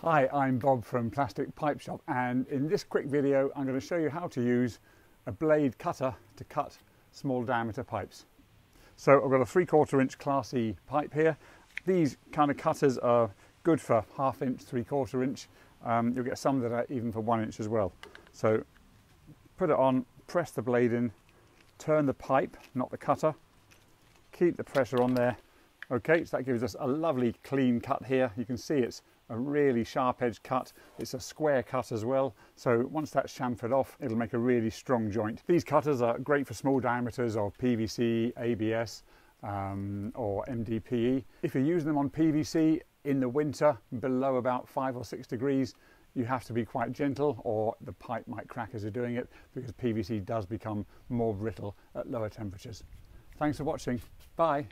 Hi, I'm Bob from Plastic Pipe Shop, and in this quick video I'm going to show you how to use a blade cutter to cut small diameter pipes. So I've got a 3/4 inch Class E pipe here. These kind of cutters are good for 1/2 inch, 3/4 inch. You'll get some that are even for 1 inch as well. So put it on, press the blade in, turn the pipe, not the cutter, keep the pressure on there. Okay, so that gives us a lovely clean cut here. You can see it's a really sharp edge cut. It's a square cut as well. So once that's chamfered off, it'll make a really strong joint. These cutters are great for small diameters of PVC, ABS, or MDPE. If you're using them on PVC in the winter, below about 5 or 6 degrees, you have to be quite gentle or the pipe might crack as you're doing it, because PVC does become more brittle at lower temperatures. Thanks for watching. Bye.